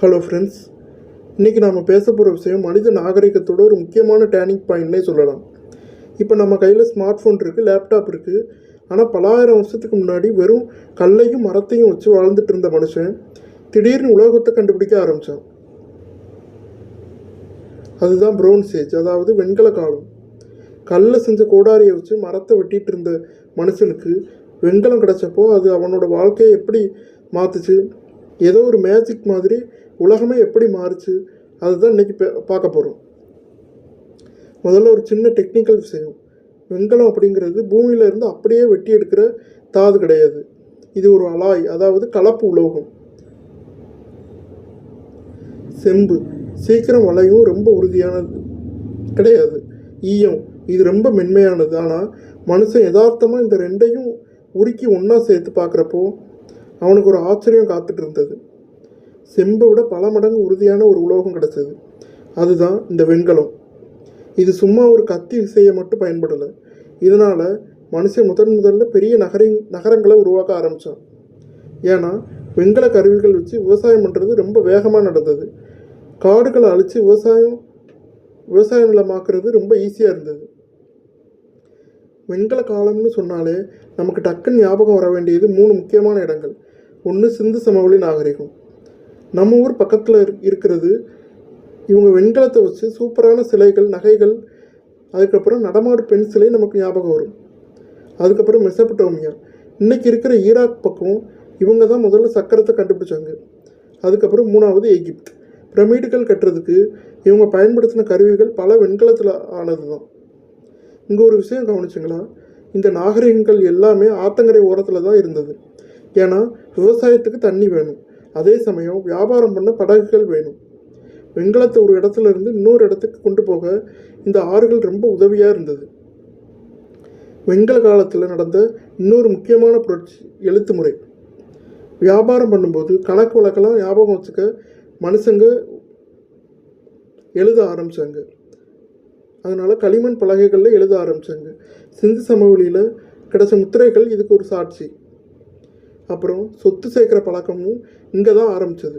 Hello friends, இன்றைக்கி நாம் பேச போகிற விஷயம் மனித நாகரிகத்தோட ஒரு முக்கியமான டேர்னிங் பாயிண்ட்னே சொல்லலாம். இப்போ நம்ம கையில் ஸ்மார்ட் ஃபோன் இருக்குது, லேப்டாப் இருக்குது. ஆனால் பலாயிரம் வருஷத்துக்கு முன்னாடி வெறும் கல்லையும் மரத்தையும் வச்சு வாழ்ந்துட்டு இருந்த மனுஷன் திடீர்னு உலோகத்தை கண்டுபிடிக்க ஆரம்பித்தான். அதுதான் ப்ரோன்ஸ் ஏஜ், அதாவது வெண்கல காலம். கல்லை செஞ்ச கோடாரியை வச்சு மரத்தை வெட்டிகிட்டு இருந்த மனுஷனுக்கு வெண்கலம் கிடச்சப்போ அது அவனோட வாழ்க்கையை எப்படி மாற்றுச்சு, ஏதோ ஒரு மேஜிக் மாதிரி உலகமே எப்படி மாறுச்சு, அதுதான் இன்றைக்கி பார்க்க போகிறோம். முதல்ல ஒரு சின்ன டெக்னிக்கல் விஷயம். வெண்கலம் அப்படிங்கிறது பூமியிலேருந்து அப்படியே வெட்டி எடுக்கிற தாது கிடையாது. இது ஒரு அலாய், அதாவது கலப்பு உலோகம். செம்பு சீக்கிரம் வளையும், ரொம்ப உறுதியானது கிடையாது. ஈயம் இது ரொம்ப மென்மையானது. ஆனால் மனுஷன் யதார்த்தமாக இந்த ரெண்டையும் உருக்கி ஒன்றா சேர்த்து பார்க்குறப்போ அவனுக்கு ஒரு ஆச்சரியம் காத்துட்டு இருந்தது. செம்பை விட பல மடங்கு உறுதியான ஒரு உலோகம் கிடச்சது. அதுதான் இந்த வெண்கலம். இது சும்மா ஒரு கத்தி விசையை மட்டும் பயன்படலை. இதனால் மனுஷன் முதல்ல பெரிய நகரங்களை உருவாக்க ஆரம்பித்தான். ஏன்னா வெண்கல கருவிகள் வச்சு விவசாயம் பண்ணுறது ரொம்ப வேகமாக நடந்தது. காடுகளை அழித்து விவசாய நிலமாக்குறது ரொம்ப ஈஸியாக இருந்தது. வெண்கல காலம்னு சொன்னாலே நமக்கு டக்குன்னு ஞாபகம் வர வேண்டியது 3 முக்கியமான இடங்கள். ஒன்று சிந்து சமவெளி நாகரிகம். நம்ம ஊர் பக்கத்தில் இருக்கிறது. இவங்க வெண்கலத்தை வச்சு சூப்பரான சிலைகள், நகைகள், அதுக்கப்புறம் நடமாடு பெண் சிலை நமக்கு ஞாபகம் வரும். அதுக்கப்புறம் மெசபடோமியா, இன்றைக்கி இருக்கிற ஈராக் பக்கம். இவங்க தான் முதல்ல சக்கரத்தை கண்டுபிடிச்சாங்க. அதுக்கப்புறம் 3வது எகிப்து. பிரமிடுகள் கட்டுறதுக்கு இவங்க பயன்படுத்தின கருவிகள் பல வெண்கலத்தில் ஆனது தான். இங்கே ஒரு விஷயம் கவனிச்சிங்களா, இந்த நாகரிகங்கள் எல்லாமே ஆத்தங்கரை ஓரத்தில் தான் இருந்தது. ஏன்னா விவசாயத்துக்கு தண்ணி வேணும், அதே சமயம் வியாபாரம் பண்ண படகுகள் வேணும். வெண்கலத்தை ஒரு இடத்துல இருந்து இன்னொரு இடத்துக்கு கொண்டு போக இந்த ஆறுகள் ரொம்ப உதவியாக இருந்தது. வெண்கல காலத்தில் நடந்த இன்னொரு முக்கியமான புரட்சி எழுத்து முறை. வியாபாரம் பண்ணும்போது கணக்கு வழக்கெல்லாம் ஞாபகம் வச்சுக்க மனுஷங்க எழுத ஆரம்பித்தாங்க. அதனால் களிமண் பலகைகளில் எழுத ஆரம்பித்தாங்க. சிந்து சமவெளியில் கிடைச்ச முத்திரைகள் இதுக்கு ஒரு சாட்சி. அப்புறம் சொத்து சேர்க்குற பழக்கமும் இங்கே தான் ஆரம்பித்தது.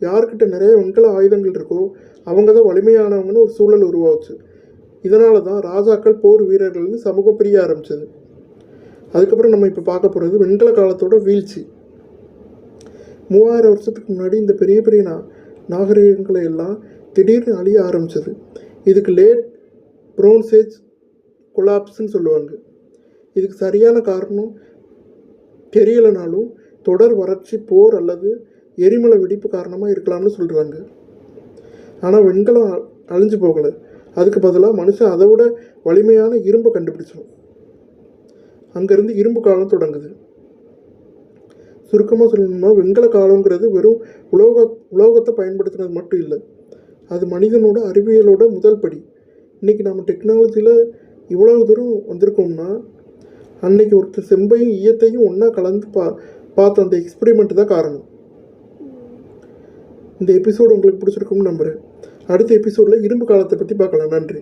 யார்கிட்ட நிறைய வெண்கல ஆயுதங்கள் இருக்கோ அவங்க தான் வலிமையானவங்கன்னு ஒரு சூழல் உருவாச்சு. இதனால தான் ராஜாக்கள் போர் வீரர்கள்னு சமூகம் பிரிய ஆரம்பித்தது. அதுக்கப்புறம் நம்ம இப்போ பார்க்க போகிறது வெண்கல காலத்தோட வீழ்ச்சி. 3000 வருஷத்துக்கு முன்னாடி இந்த பெரிய பெரிய நாகரிகங்களை எல்லாம் திடீர்னு அழிய ஆரம்பித்தது. இதுக்கு லேட் ப்ரோன்ஸ் ஏஜ் கொலாப்ஸ்ன்னு சொல்லுவாங்க. இதுக்கு சரியான காரணம் தெரியலைனாலும் தொடர் வறட்சி, போர் அல்லது எரிமலை வெடிப்பு காரணமாக இருக்கலாம்னு சொல்கிறாங்க. ஆனால் வெண்கலம் அழிஞ்சு போகலை. அதுக்கு பதிலாக மனுஷன் அதை விட வலிமையான இரும்பை கண்டுபிடிச்சோம். அங்கேருந்து இரும்பு காலம் தொடங்குது. சுருக்கமாக சொல்லணும்னா வெண்கல காலங்கிறது வெறும் உலோகத்தை பயன்படுத்துறது மட்டும் இல்லை, அது மனிதனோட அறிவியலோட முதல் படி. இன்றைக்கி நம்ம டெக்னாலஜியில் இவ்வளவு தூரம் வந்திருக்கோம்னா அன்னைக்கு ஒருத்தர் செம்பையும் ஈயத்தையும் ஒன்றா கலந்து பார்த்த அந்த எக்ஸ்பெரிமெண்ட் தான் காரணம். இந்த எபிசோடு உங்களுக்கு பிடிச்சிருக்கும்னு நம்புகிறேன். அடுத்த எபிசோடில் இரும்பு காலத்தை பற்றி பார்க்கலாம். நன்றி.